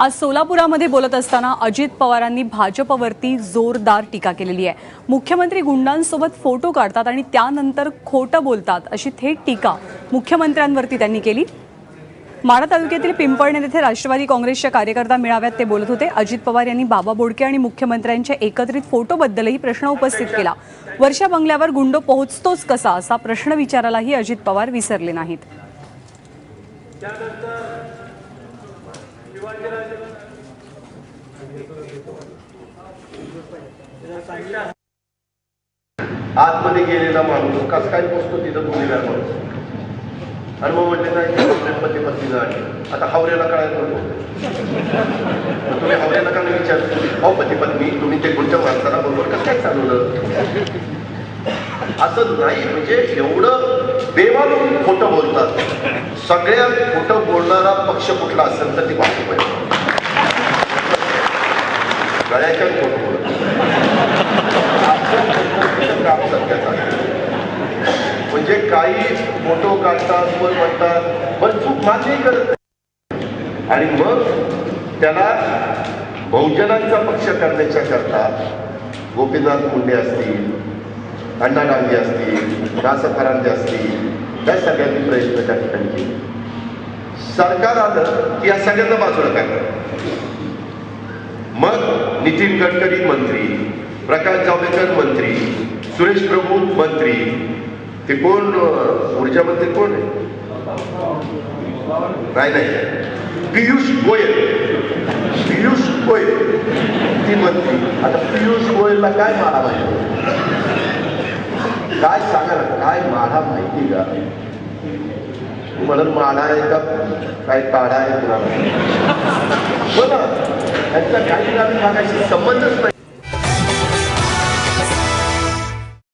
आज सोलापुरामध्ये बोलत असताना अजित पवारांनी भाजपवरती जोरदार टीका केलेली आहे। मुख्यमंत्री गुंडांसोबत फोटो काढतात आणि त्यानंतर खोटं बोलतात अशी थेट टीका मुख्यमंत्र्यांवरती त्यांनी केली। माढा तालुक्यातील पिंपळनेर येथे राष्ट्रवादी काँग्रेसच्या कार्यकर्ता मेळाव्यात ते बोलत होते। अजित पवार यांनी बाबा बोडके आणि मुख्यमंत्र्यांच्या एकत्रित फोटोबद्दलही प्रश्न उपस्थित केला। वर्षा बंगल्यावर गुंड पोहोचतोच कसा असा प्रश्न विचारायलाही अजित पवार विसरले नाहीत। आतमध्ये गेलेला माणूस कस काय पोचतो तिथं बोललेला माणूस आणि मग म्हटले नाही पती पत्नी झाली। आता हावऱ्याला कळायला तुम्ही हावऱ्याला का नाही विचारतो, हो पती पत्नी तुम्ही ते कोणत्या माणसाला बरोबर कसं काय चालवलं असं नाही। म्हणजे एवढं बेमालूम खोटं बोलतात। सगळ्यात खोटं बोलणारा पक्ष कुठला असेल तर ती भाजप आहे। गळ्याच्या खोटं बोलत म्हणजे काही फोटो काढतात पण म्हणतात पण चूक मान्य करत नाही आणि मग त्याला बहुजनांचा पक्ष करण्याच्या करता गोपीनाथ मुंडे असतील, अण्णा डांगे असतील, दास फरांदे असतील, या सगळ्यांनी प्रयत्न त्या ठिकाणी केले। सरकार आलं की या सगळ्यांना बाजूला काय मग नितीन गडकरी मंत्री, प्रकाश जावडेकर मंत्री, सुरेश प्रभू मंत्री, ते कोण ऊर्जा मंत्री कोण आहे नाही पियुष गोयल ती मंत्री। आता पियुष गोयलला काय मारा माहिती, काय सांगा ना काय मारा माहिती का? म्हणून माडा आहे का काय काढा आहे तुला बोला, त्यांचा काही मागाशी संबंधच नाही।